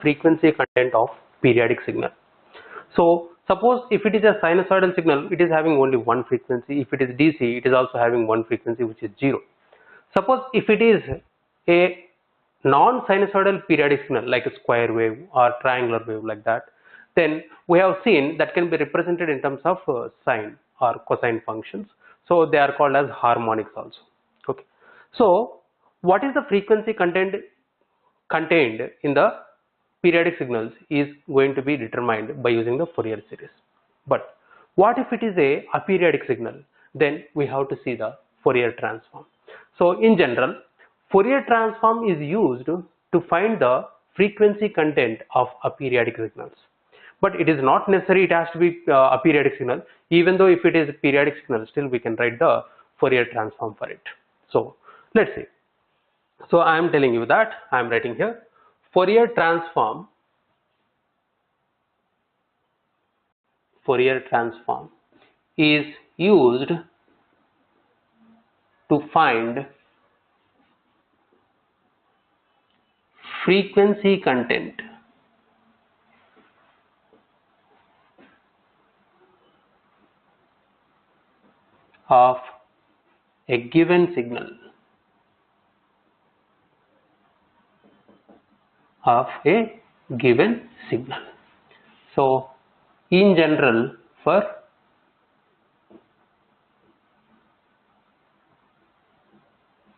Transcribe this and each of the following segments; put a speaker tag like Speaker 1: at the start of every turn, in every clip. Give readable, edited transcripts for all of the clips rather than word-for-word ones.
Speaker 1: frequency content of periodic signal. So suppose if it is a sinusoidal signal, it is having only one frequency. If it is DC, it is also having one frequency, which is 0. Suppose if it is a non-sinusoidal periodic signal like a square wave or triangular wave like that, then we have seen that can be represented in terms of sine or cosine functions. So they are called as harmonics also. Okay. So what is the frequency contained in the periodic signals is going to be determined by using the Fourier series. But what if it is a aperiodic signal? Then we have to see the Fourier transform. So in general, Fourier transform is used to find the frequency content of aperiodic signals. But it is not necessary it has to be a periodic signal. Even though if it is a periodic signal, still we can write the Fourier transform for it. So let's see. So I am telling you that I am writing here Fourier transform is used to find frequency content of a given signal So in general for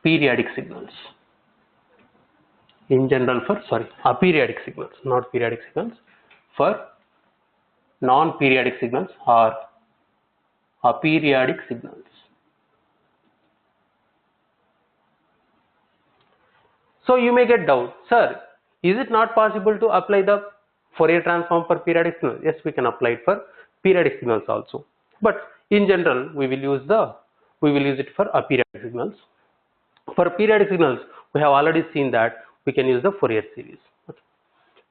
Speaker 1: aperiodic signals, not periodic signals, for non-periodic signals or aperiodic signals. So you may get doubt, sir, is it not possible to apply the Fourier transform for periodic signals? Yes, we can apply it for periodic signals also. But in general, we will use it for aperiodic signals. For periodic signals, we have already seen that we can use the Fourier series. Okay.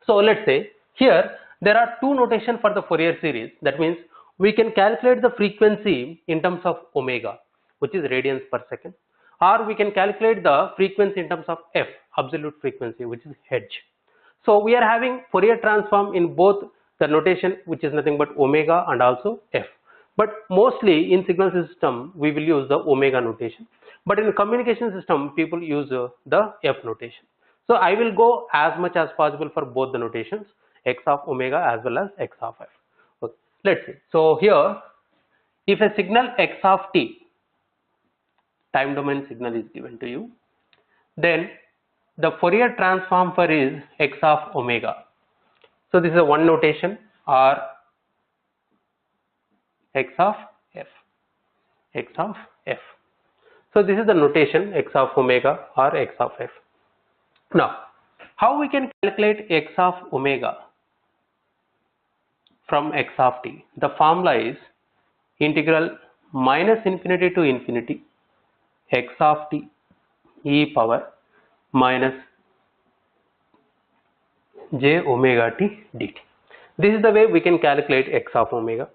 Speaker 1: So let's say here there are two notation for the Fourier series. That means we can calculate the frequency in terms of omega, which is radians per second, or we can calculate the frequency in terms of f, absolute frequency, which is hertz. So we are having Fourier transform in both the notation, which is nothing but omega and also f. But mostly in signal system we will use the omega notation. But in communication system people use the f notation. So I will go as much as possible for both the notations, x of omega as well as x of f. Okay. Let's see. So here, if a signal x of t, time domain signal is given to you, then the Fourier transform for is x of omega. So this is a one notation, or x of f. So this is the notation x of omega or x of f. Now, how we can calculate x of omega from x of t? The formula is integral minus infinity to infinity x of t e power minus j omega t dt. This is the way we can calculate x of omega.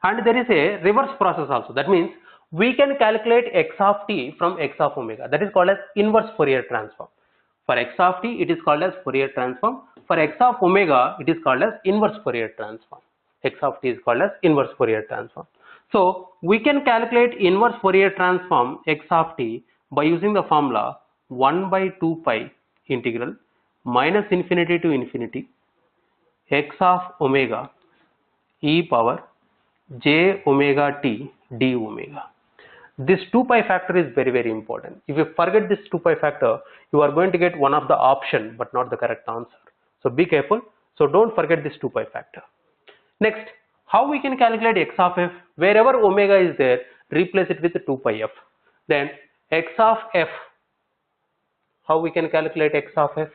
Speaker 1: And there is a reverse process also. That means we can calculate x of t from x of omega. That is called as inverse Fourier transform. For x of t, it is called as Fourier transform. For x of omega, it is called as inverse Fourier transform. X of t is called as inverse Fourier transform. So we can calculate inverse Fourier transform x of t by using the formula 1 by 2 pi integral minus infinity to infinity x of omega e power j omega t d omega. This 2 pi factor is very, very important. If you forget this 2 pi factor, you are going to get one of the option but not the correct answer. So be careful. So don't forget this 2 pi factor. Next, how we can calculate x of f? Wherever omega is there, replace it with 2 pi f. Then x of f, how we can calculate x of f?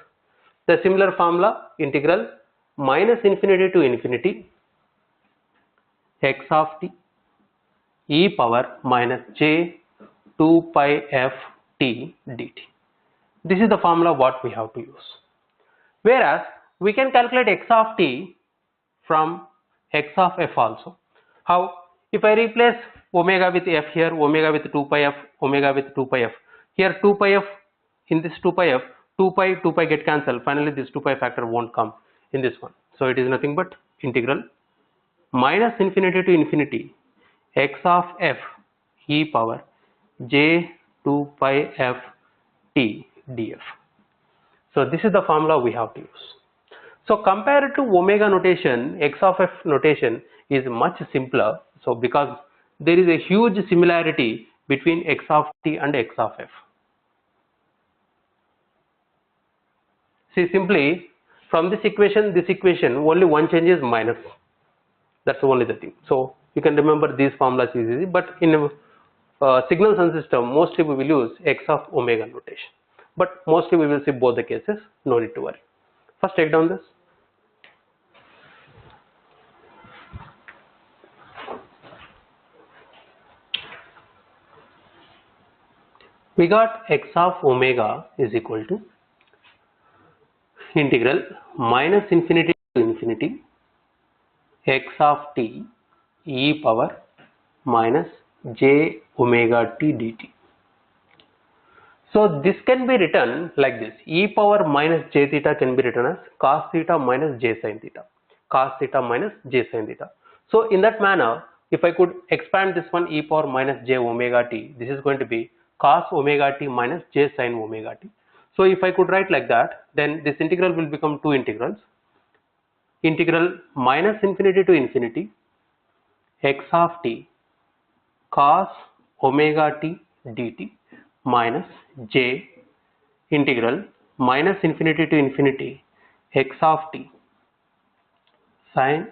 Speaker 1: The similar formula, integral minus infinity to infinity x of t e power minus j 2 pi f t dt. This is the formula what we have to use. Whereas we can calculate x of t from x of f also. How? If I replace omega with f here, omega with 2 pi f, omega with 2 pi f. Here 2 pi f, in this 2 pi f, 2 pi get cancelled. Finally, this 2 pi factor won't come in this one. So it is nothing but integral minus infinity to infinity x of f e power j 2 pi f t df. So this is the formula we have to use. So compared to omega notation, x of f notation is much simpler. So because there is a huge similarity between x of t and x of f. See, simply from this equation, only one change is minus. That's only the thing. So you can remember these formulas is easy, but in signals and system, mostly we will use x of omega notation. But mostly we will see both the cases, no need to worry. First take down this. We got x of omega is equal to integral minus infinity to infinity x of t e power minus j omega t dt. So this can be written like this: e power minus j theta can be written as cos theta minus j sin theta, cos theta minus j sin theta. So in that manner, if I could expand this one, e power minus j omega t, this is going to be cos omega t minus j sin omega t. So if I could write like that, then this integral will become two integrals. Integral minus infinity to infinity x of t cos omega t dt minus j integral minus infinity to infinity x of t sin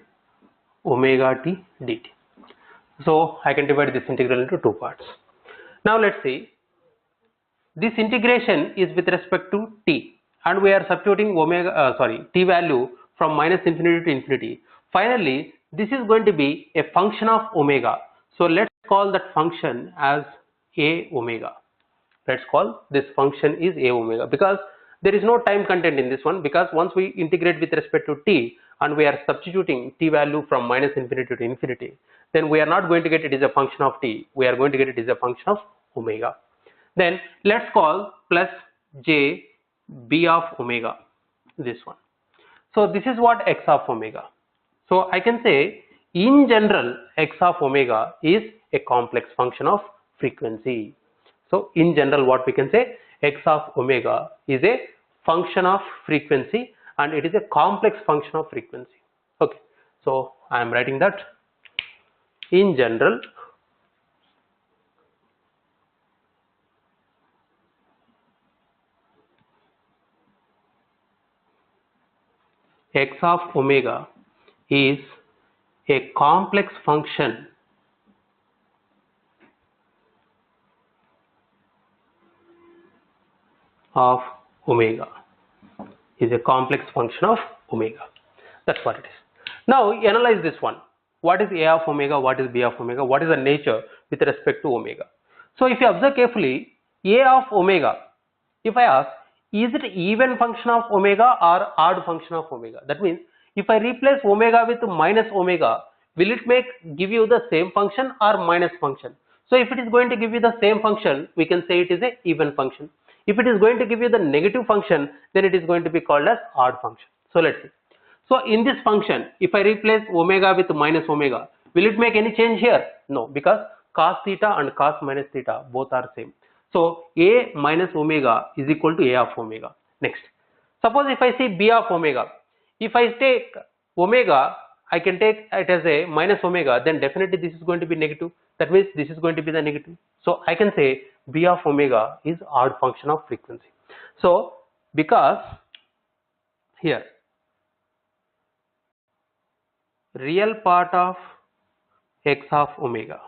Speaker 1: omega t dt. So I can divide this integral into two parts. Now let's see. This integration is with respect to t, and we are substituting t value from minus infinity to infinity. Finally, this is going to be a function of omega. So let's call that function as a omega. Let's call this function is a omega, because there is no time content in this one, because once we integrate with respect to t and we are substituting t value from minus infinity to infinity, then we are not going to get it is a function of t, we are going to get it is a function of omega. Then let's call plus j b of omega, this one. So this is what x of omega. So I can say in general x of omega is a complex function of frequency. So in general what we can say, x of omega is a function of frequency and it is a complex function of frequency. Okay, so I am writing that in general x of omega is a complex function of omega, is a complex function of omega. That's what it is. Now analyze this one. What is a of omega? What is b of omega? What is the nature with respect to omega? So if you observe carefully, a of omega, if I ask, is it even function of omega or odd function of omega? That means if I replace omega with minus omega, will it give you the same function or minus function? So if it is going to give you the same function, we can say it is a even function. If it is going to give you the negative function, then it is going to be called as odd function. So let's see. So in this function, if I replace omega with minus omega, will it make any change here? No, because cos theta and cos minus theta both are same. So a minus omega is equal to a of omega. Next, suppose if I see b of omega, if I take omega, I can take it as a minus omega, then definitely this is going to be negative. That means this is going to be the negative. So I can say b of omega is odd function of frequency. So because here real part of x of omega,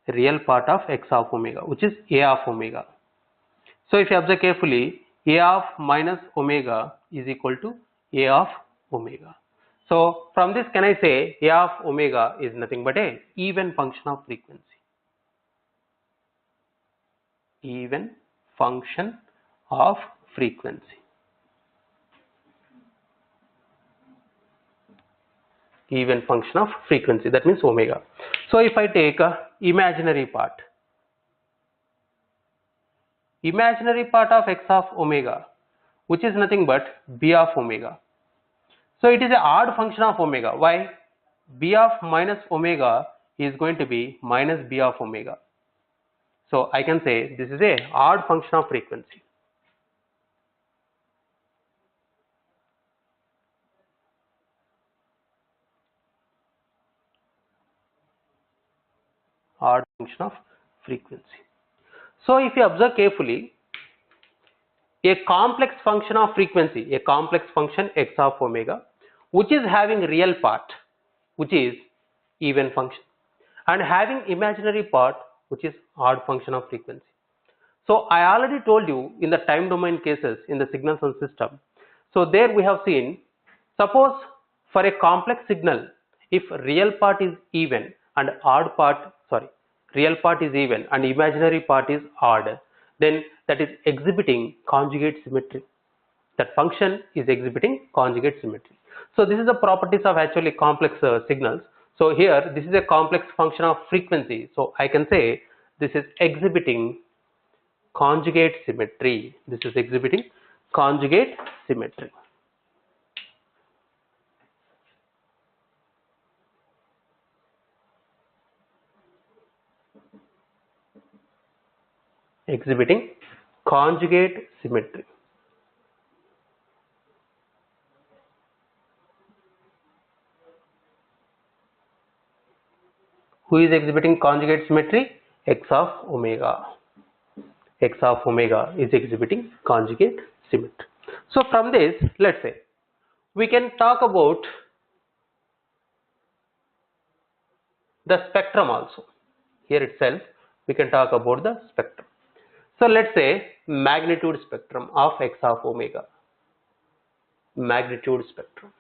Speaker 1: which is a of omega. So if you observe carefully, a of minus omega is equal to a of omega. So from this, can I say a of omega is nothing but a even function of frequency. Even function of frequency. Even function of frequency, that means omega. So if I take a imaginary part of x of omega, which is nothing but b of omega. So it is an odd function of omega. Why? B of minus omega is going to be minus b of omega. So I can say this is a odd function of frequency. Odd function of frequency. So if you observe carefully, a complex function of frequency, a complex function x of omega, which is having real part, which is even function, and having imaginary part, which is odd function of frequency. So I already told you in the time domain cases in the signals and system. So there we have seen, suppose for a complex signal, if real part is even and real part is even and imaginary part is odd, then that is exhibiting conjugate symmetry. That function is exhibiting conjugate symmetry. So this is the properties of actually complex signals. So here this is a complex function of frequency. So I can say this is exhibiting conjugate symmetry. This is exhibiting conjugate symmetry. Exhibiting conjugate symmetry. Who is exhibiting conjugate symmetry? X of omega. X of omega is exhibiting conjugate symmetry. So from this, let's say we can talk about the spectrum also. Here itself we can talk about the spectrum. So let's say magnitude spectrum of x of omega. Magnitude spectrum.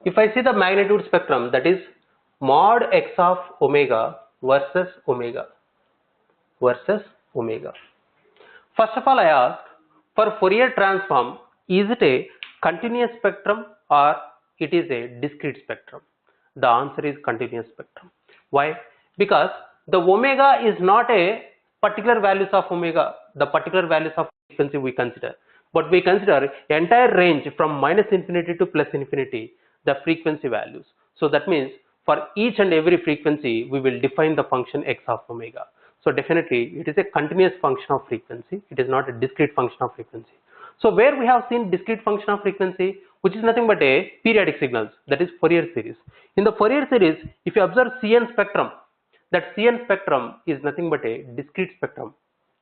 Speaker 1: If I see the magnitude spectrum, that is mod x of omega versus omega. First of all, I ask, for Fourier transform, is it a continuous spectrum or it is a discrete spectrum? The answer is continuous spectrum. Why? Because the omega is not a particular values of omega, the particular values of frequency we consider, but we consider entire range from minus infinity to plus infinity, the frequency values. So that means for each and every frequency we will define the function x of omega. So definitely it is a continuous function of frequency, it is not a discrete function of frequency. So where we have seen discrete function of frequency, which is nothing but a periodic signals, that is Fourier series. In the Fourier series, if you observe Cn spectrum, that Cn spectrum is nothing but a discrete spectrum.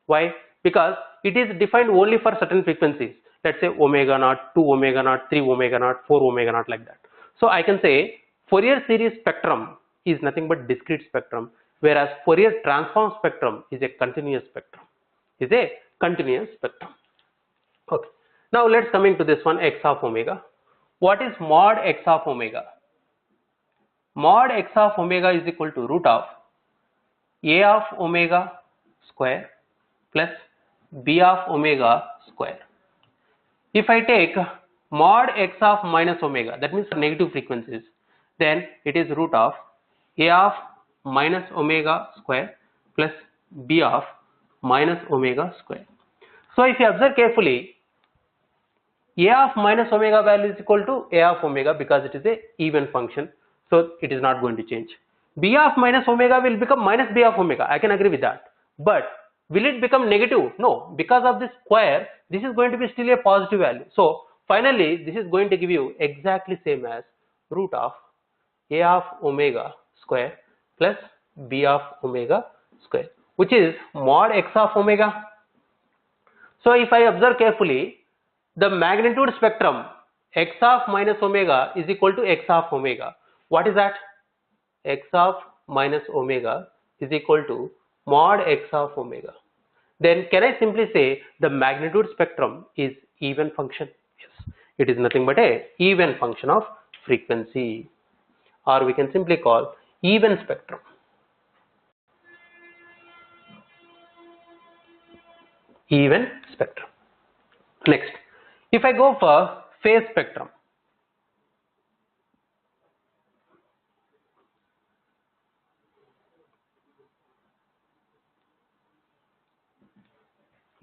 Speaker 1: Why? Because it is defined only for certain frequencies. Let's say omega naught, 2 omega naught, 3 omega naught, 4 omega naught, like that. So I can say Fourier series spectrum is nothing but discrete spectrum, whereas Fourier transform spectrum is a continuous spectrum. Okay. Now let's coming to this one, x of omega. What is mod x of omega? Mod x of omega is equal to root of a of omega square plus b of omega square. If I take mod x of minus omega, that means negative frequencies, then it is root of a of minus omega square plus b of minus omega square. So if you observe carefully, a of minus omega value is equal to a of omega because it is a even function, so it is not going to change. B of minus omega will become minus b of omega, I can agree with that, but will it become negative? No, because of this square, this is going to be still a positive value. So finally this is going to give you exactly same as root of a of omega square plus b of omega square, which is mod x of omega. So if I observe carefully, the magnitude spectrum x of minus omega is equal to x of omega. What is that? X of minus omega is equal to mod x of omega. Then can I simply say the magnitude spectrum is even function? Yes, it is nothing but a even function of frequency, or we can simply call even spectrum. Even spectrum. Next, if I go for phase spectrum,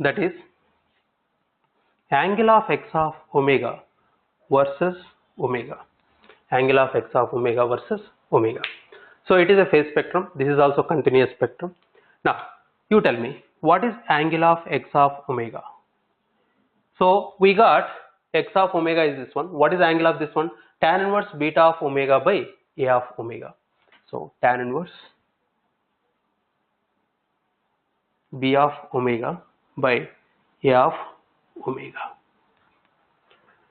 Speaker 1: that is angle of x of omega versus omega. Angle of x of omega versus omega. So it is a phase spectrum. This is also continuous spectrum. Now you tell me, what is angle of x of omega? So we got x of omega is this one. What is the angle of this one? Tan inverse beta of omega by a of omega. So tan inverse b of omega by a of omega.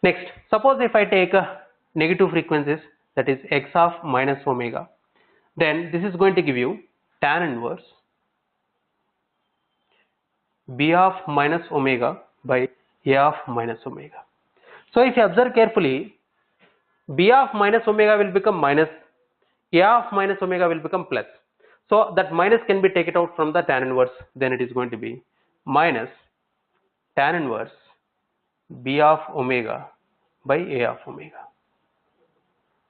Speaker 1: Next, suppose if I take negative frequencies, that is x of minus omega, then this is going to give you tan inverse b of minus omega by a of minus omega. So if you observe carefully, b of minus omega will become minus, a of minus omega will become plus. So that minus can be taken out from the tan inverse, then it is going to be minus tan inverse b of omega by a of omega.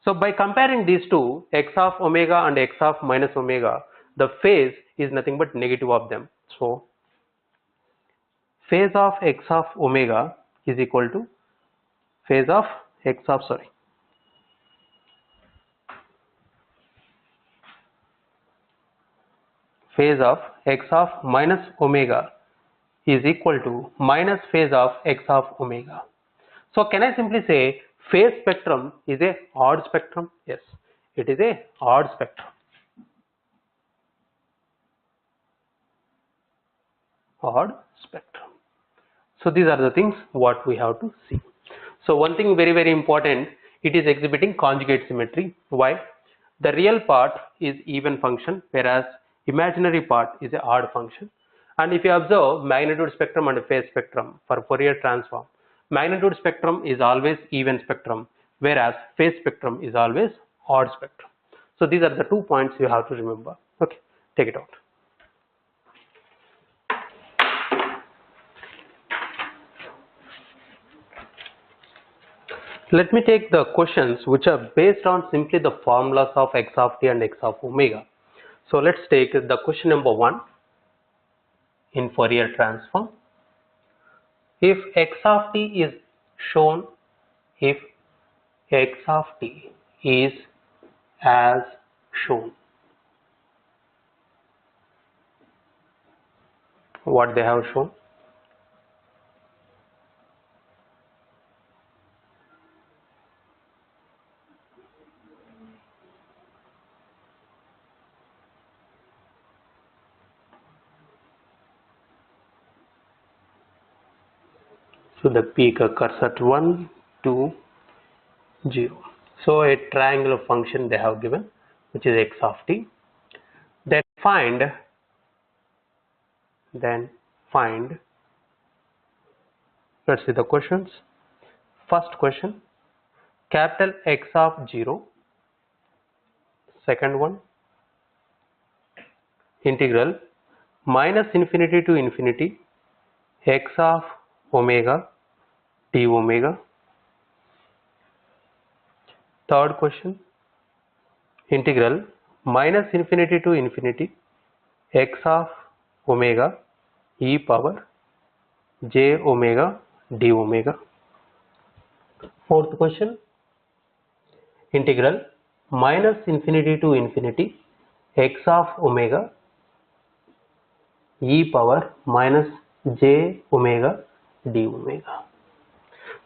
Speaker 1: So by comparing these two, x of omega and x of minus omega, the phase is nothing but negative of them. So phase of x of omega is equal to phase of x of phase of x of minus omega is equal to minus phase of x of omega. So can I simply say phase spectrum is a odd spectrum? Yes, it is a odd spectrum. Odd spectrum. So these are the things what we have to see. So one thing very important, it is exhibiting conjugate symmetry. Why? The real part is even function, whereas imaginary part is a odd function. And if you observe magnitude spectrum and phase spectrum for Fourier transform, magnitude spectrum is always even spectrum, whereas phase spectrum is always odd spectrum. So these are the 2 points you have to remember. Okay, take it out. Let me take the questions which are based on simply the formulas of x of t and x of omega. So let's take the question number 1 in Fourier transform. If x of t is shown, if x of t is as shown, what they have shown? So the peak occurs at 1, 2, 0. So a triangular function they have given, which is x of t. Then find, let's see the questions. First question, capital X of 0. Second one, integral minus infinity to infinity x of omega d omega. Third question, integral minus infinity to infinity x of omega e power j omega d omega. Fourth question, integral minus infinity to infinity x of omega e power minus j omega d omega.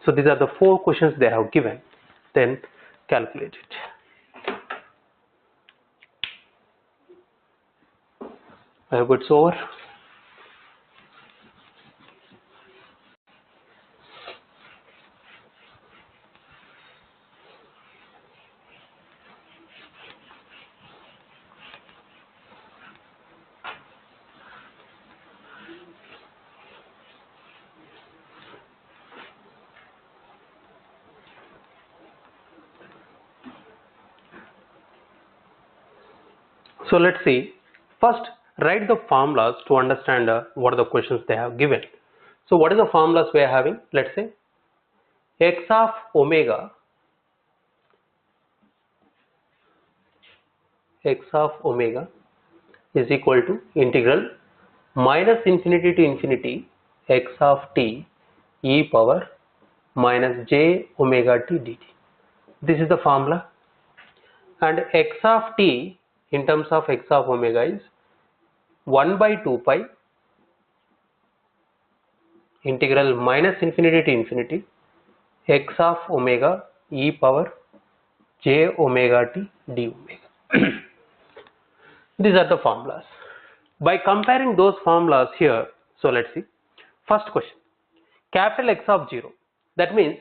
Speaker 1: So these are the 4 questions they have given. Then calculate it. I hope it's over. So let's see. First, write the formulas to understand what are the questions they have given. So what is the formulas we are having? Let's say x of omega is equal to integral minus infinity to infinity x of t e power minus j omega t dt. This is the formula, and x of t in terms of x of omega is 1 by 2 pi integral minus infinity to infinity x of omega e power j omega t d omega. These are the formulas. By comparing those formulas here, so let's see. First question, capital X of 0. That means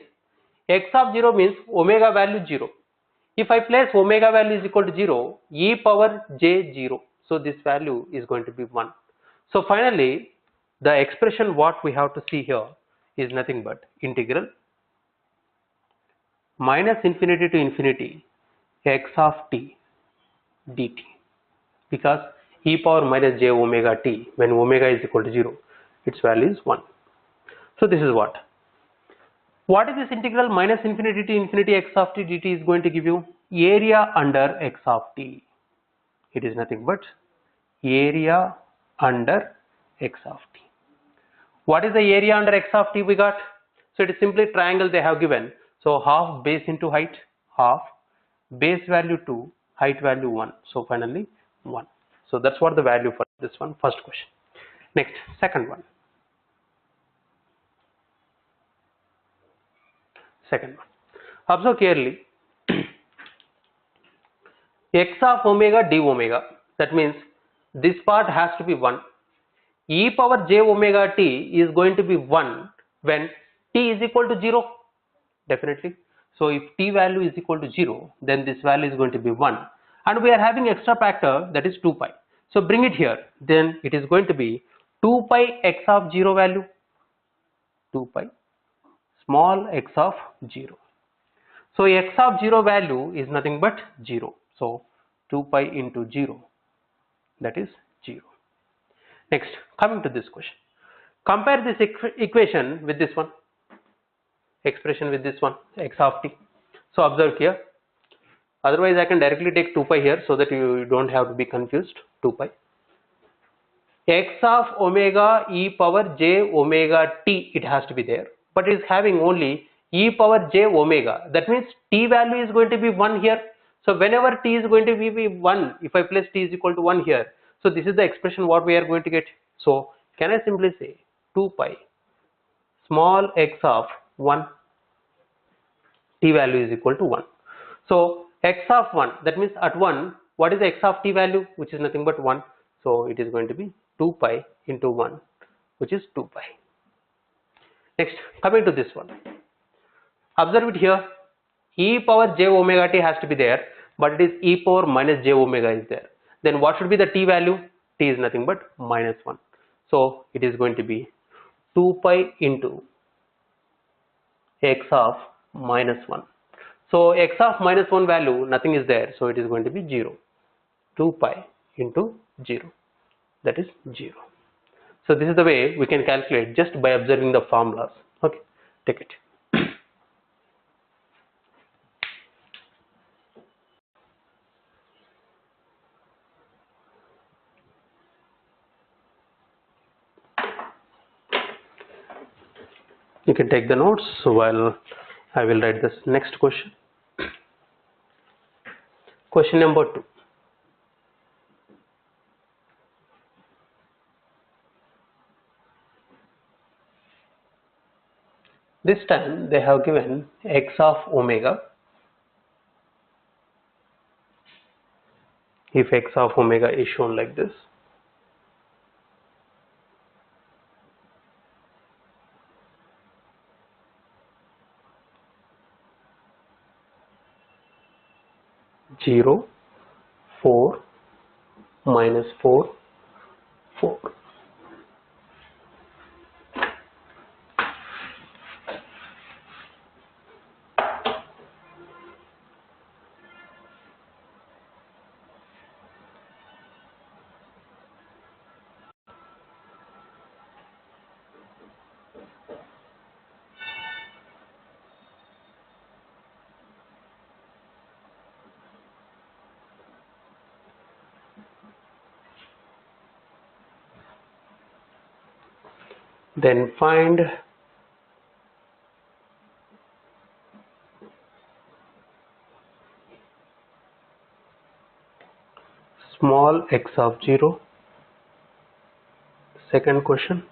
Speaker 1: x of 0 means omega value 0. If I place omega value is equal to 0, e power j 0. So this value is going to be 1. So finally, the expression what we have to see here is nothing but integral minus infinity to infinity x of t dt, because e power minus j omega t, when omega is equal to 0, its value is 1. So this is what is this integral minus infinity to infinity x of t dt is going to give you? Area under x of t. It is nothing but area under x of t. What is the area under x of t we got? So it is simply triangle they have given. So half base into height, half base value 2, height value 1. So finally 1. So that's what the value for this one, first question. Next, second one. Observe clearly. X of omega d omega. That means this part has to be 1. E power j omega t is going to be 1 when t is equal to 0. Definitely. So if t value is equal to 0, then this value is going to be 1. And we are having extra factor, that is 2 pi. So bring it here. Then it is going to be 2 pi x of 0 value. 2 pi small x of 0. So x of 0 value is nothing but 0. So 2 pi into 0, that is 0. Next, coming to this question. Compare this equation with this one, expression with this one, x of t. So observe here. Otherwise I can directly take 2 pi here so that you don't have to be confused. 2 pi. X of omega e power j omega t, it has to be there. But it is having only e power j omega. That means t value is going to be 1 here. So whenever t is going to be 1, if I place t is equal to 1 here, so this is the expression what we are going to get. So can I simply say 2 pi small x of 1, t value is equal to 1. So x of 1, that means at 1, what is the x of t value, which is nothing but 1. So it is going to be 2 pi into 1, which is 2 pi. Next, coming to this one. Observe it here. E power j omega t has to be there, but it is e power minus j omega is there. Then what should be the t value? T is nothing but minus 1. So it is going to be 2 pi into x of minus 1. So x of minus 1 value, nothing is there. So it is going to be 0. 2 pi into 0. That is 0. So this is the way we can calculate just by observing the formulas. Okay, take it. You can take the notes while I will write this next question. Question number 2. This time they have given x of omega. If x of omega is shown like this, zero, 4, minus 4, 4. Then find small x of 0. Second question,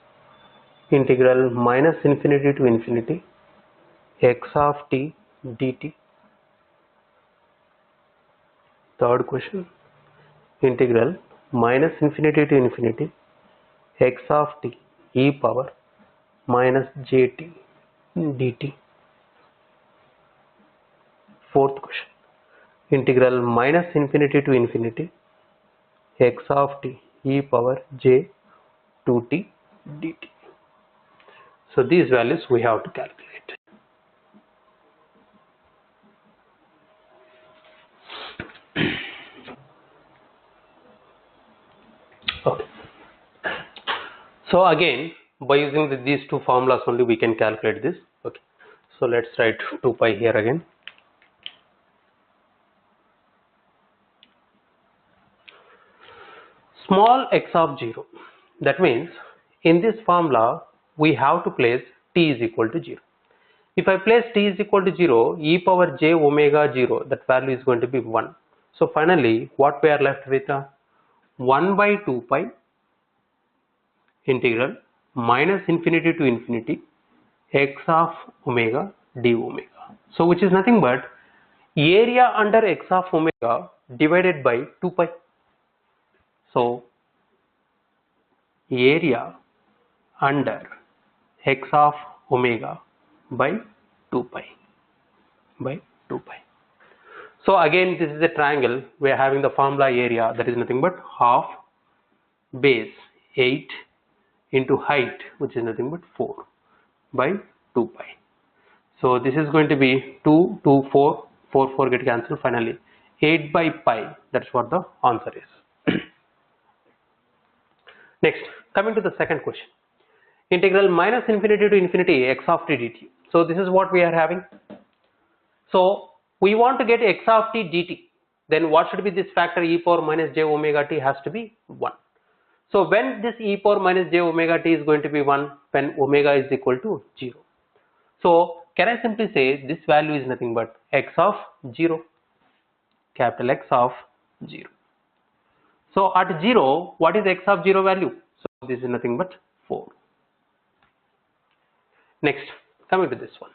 Speaker 1: integral minus infinity to infinity x of t dt. Third question, integral minus infinity to infinity x of t e power minus jt dt. Fourth question, integral minus infinity to infinity x of t e power j 2t dt. So these values we have to calculate. Okay. So again, by using these two formulas only we can calculate this. Okay. So let's write 2 pi here again. Small x of 0. That means in this formula we have to place t is equal to 0. If I place t is equal to 0, e power j omega 0, that value is going to be 1. So finally what we are left with, 1 by 2 pi integral minus infinity to infinity x of omega d omega. So which is nothing but area under x of omega divided by 2 pi. So area under x of omega by 2 pi by 2 pi. So again this is a triangle. We are having the formula area, that is nothing but half base 8 into height, which is nothing but 4 by 2 pi. So this is going to be 2, 2, 4, 4, 4 get cancelled, finally 8 by pi. That's what the answer is. Next, coming to the second question, integral minus infinity to infinity x of t dt. So this is what we are having. So we want to get x of t dt. Then what should be this factor e power minus j omega t has to be 1. So when this e power minus j omega t is going to be 1, when omega is equal to 0. So can I simply say this value is nothing but x of 0, capital X of 0. So at 0, what is x of 0 value? So this is nothing but 4. Next, coming to this one,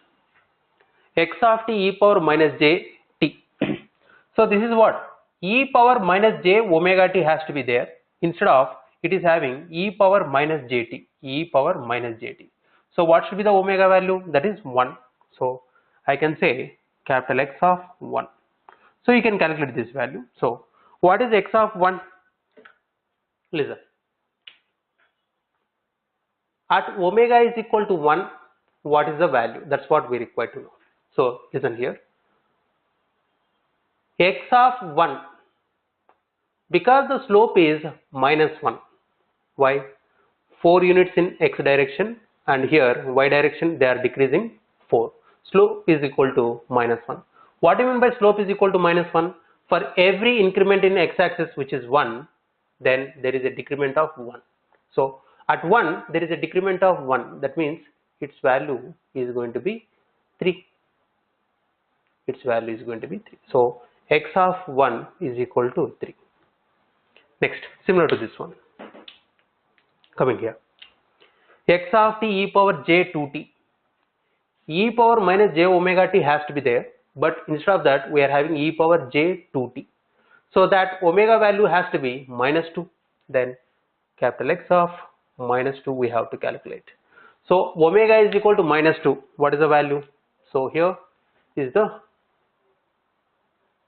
Speaker 1: x of t e power minus j t. So this is what? E power minus j omega t has to be there. Instead of, it is having e power minus jt, e power minus jt. So what should be the omega value? That is 1. So I can say capital X of 1. So you can calculate this value. So what is x of 1? Listen. At omega is equal to 1, what is the value? That's what we require to know. So listen here. X of 1, because the slope is minus 1. Why? 4 units in x direction, and here y direction they are decreasing 4. Slope is equal to minus 1. What do you mean by slope is equal to minus 1? For every increment in x axis which is 1, then there is a decrement of 1. So at 1 there is a decrement of 1. That means its value is going to be 3. Its value is going to be 3. So x of 1 is equal to 3. Next, similar to this one. Coming here, x of t e power j 2t, e power minus j omega t has to be there, but instead of that we are having e power j 2t. So that omega value has to be minus 2. Then capital X of minus 2 we have to calculate. So omega is equal to minus 2. What is the value? So here is the,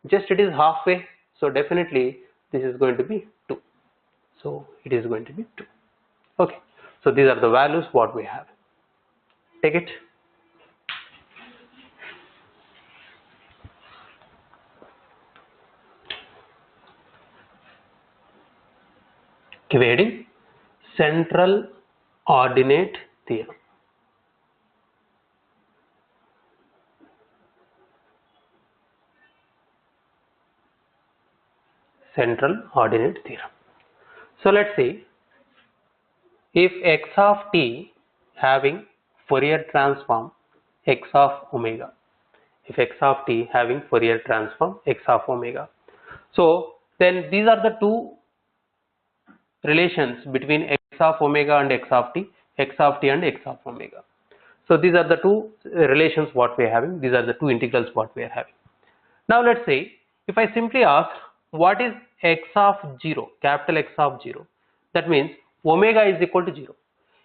Speaker 1: just it is halfway. So definitely this is going to be 2. So it is going to be 2. Okay. So these are the values what we have. Take it. Give heading central ordinate theorem. Central ordinate theorem. So let's see, if x of t having Fourier transform x of omega. If x of t having Fourier transform x of omega. So then these are the two relations between x of omega and x of t and x of omega. So these are the two relations what we are having. These are the two integrals what we are having. Now let's say if I simply ask what is x of 0, capital X of 0, that means omega is equal to 0.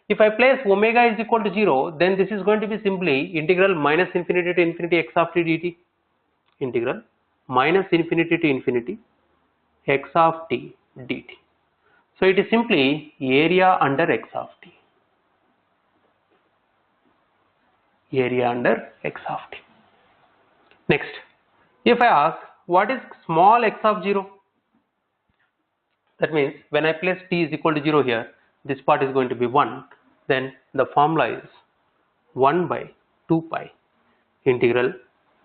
Speaker 1: If I place omega is equal to 0, then this is going to be simply integral minus infinity to infinity x of t dt. Integral minus infinity to infinity x of t dt. So it is simply area under x of t. Area under x of t. Next, if I ask what is small x of 0, that means when I place t is equal to 0 here, this part is going to be 1, then the formula is 1 by 2 pi integral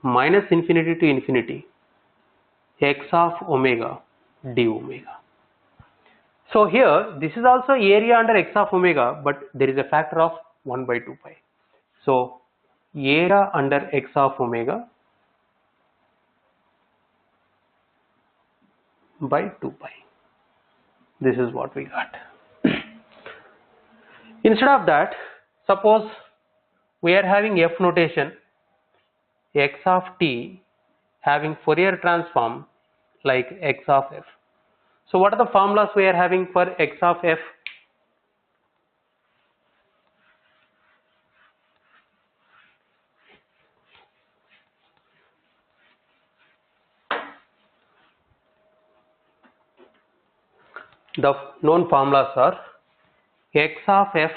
Speaker 1: minus infinity to infinity x of omega d omega. So here this is also area under x of omega, but there is a factor of 1 by 2 pi. So area under x of omega by 2 pi. This is what we got. Instead of that, suppose we are having f notation, x of t having Fourier transform like x of f. So what are the formulas we are having for x of f? The known formulas are x of f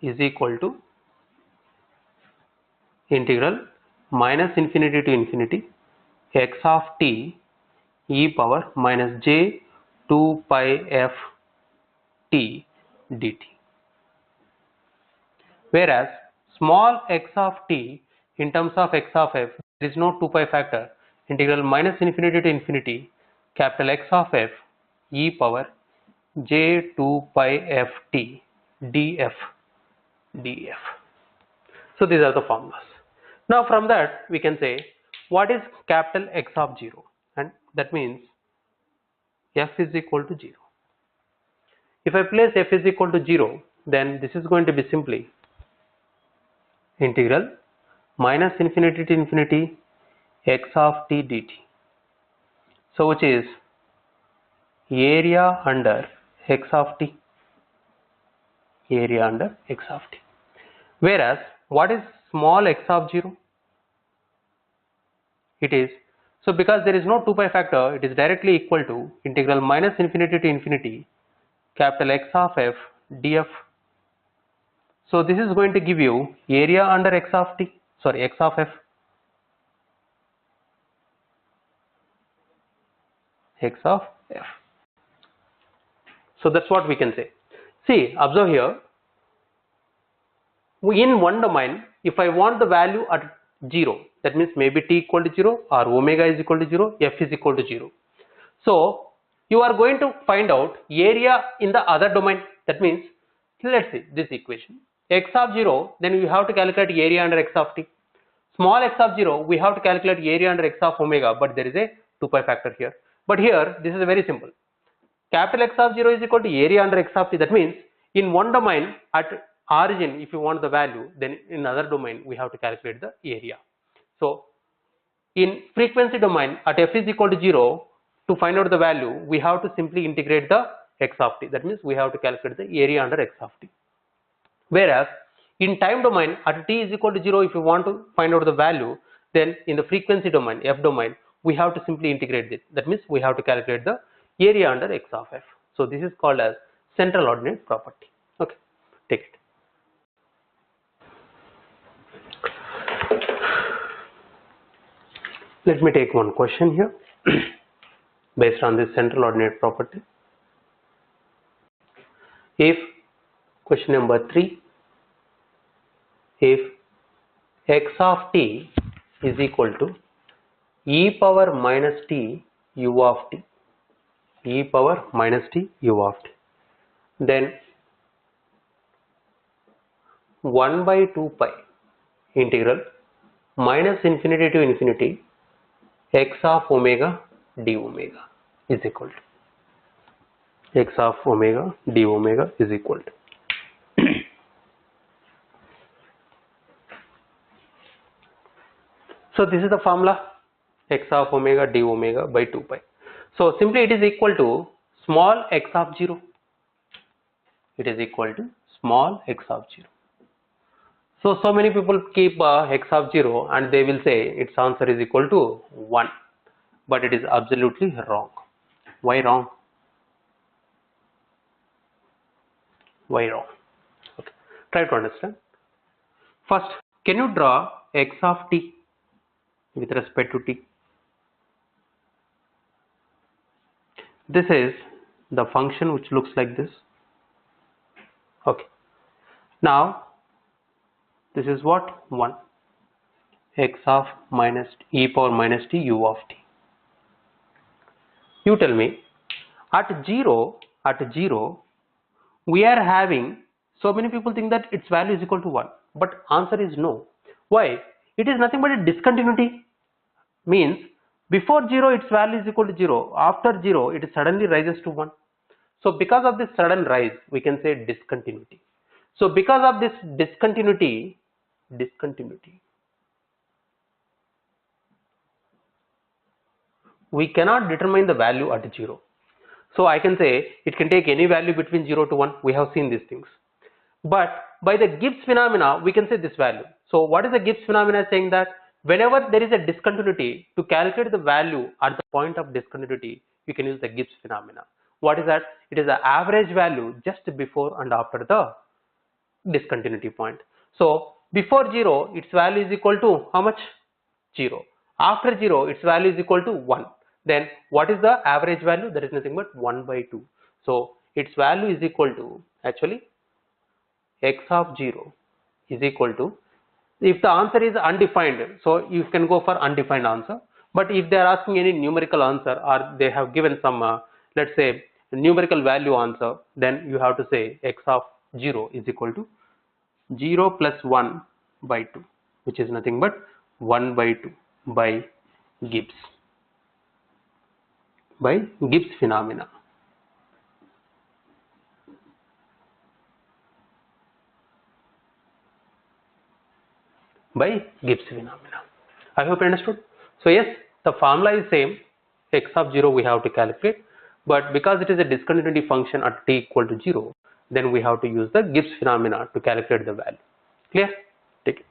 Speaker 1: is equal to integral minus infinity to infinity x of t e power minus j 2 pi f t dt. Whereas small x of t in terms of x of f, there is no 2 pi factor, integral minus infinity to infinity capital X of f e power j 2 pi f t df df. So these are the formulas. Now from that we can say what is capital X of 0, and that means f is equal to 0. If I place f is equal to 0, then this is going to be simply integral minus infinity to infinity x of t dt. So which is area under x of t. Area under x of t. Whereas what is small x of 0? It is, so because there is no 2 pi factor, it is directly equal to integral minus infinity to infinity capital X of f df. So this is going to give you area under x of t, sorry, x of f. X of f. So that's what we can say. See, observe here, in one domain, if I want the value at 0, that means maybe t equal to 0 or omega is equal to 0, f is equal to 0. So you are going to find out area in the other domain. That means, let's see this equation, x of 0, then we have to calculate area under x of t. Small x of 0, we have to calculate area under x of omega, but there is a 2 pi factor here. But here this is very simple. Capital X of 0 is equal to area under x of t. That means in one domain at origin, if you want the value, then in another domain we have to calculate the area. So in frequency domain at f is equal to 0, to find out the value, we have to simply integrate the x of t. That means we have to calculate the area under x of t. Whereas in time domain at t is equal to 0, if you want to find out the value, then in the frequency domain, f domain, we have to simply integrate this. That means we have to calculate the area under x of f. So this is called as central ordinate property. Okay, take it. Let me take one question here based on this central ordinate property. If question number 3, if x of t is equal to e power minus t u of t, e power minus t u of t. then 1 by 2 pi integral minus infinity to infinity x of omega d omega is equal to x of omega d omega is equal to so this is the formula, x of omega d omega by 2 pi. So simply it is equal to small x of 0. It is equal to small x of 0. So many people keep x of 0 and they will say its answer is equal to 1. But it is absolutely wrong. Why wrong? Why wrong? Okay. Try to understand. First, can you draw x of t with respect to t? This is the function which looks like this. Okay. Now, this is what? 1. X of minus e power minus t u of t. You tell me, at 0, we are having, so many people think that its value is equal to 1. But answer is no. Why? It is nothing but a discontinuity. Means, before 0, its value is equal to 0. After 0, it suddenly rises to 1. So because of this sudden rise, we can say discontinuity. So because of this discontinuity, we cannot determine the value at 0. So I can say it can take any value between 0 to 1. We have seen these things. But by the Gibbs phenomena, we can say this value. So what is the Gibbs phenomena saying? That whenever there is a discontinuity, to calculate the value at the point of discontinuity, you can use the Gibbs phenomena. What is that? It is the average value just before and after the discontinuity point. So before 0, its value is equal to how much? 0. After 0, its value is equal to 1. Then what is the average value? That is nothing but 1 by 2. So its value is equal to, actually, x of 0 is equal to, if the answer is undefined, so you can go for undefined answer. But if they are asking any numerical answer, or they have given some, let's say, numerical value answer, then you have to say x of 0 is equal to 0 plus 1 by 2, which is nothing but 1 by 2 by Gibbs phenomena. By Gibbs phenomena. I hope you understood. So yes, the formula is same. X of 0 we have to calculate, but because it is a discontinuity function at t equal to 0, then we have to use the Gibbs phenomena to calculate the value. Clear? Take it.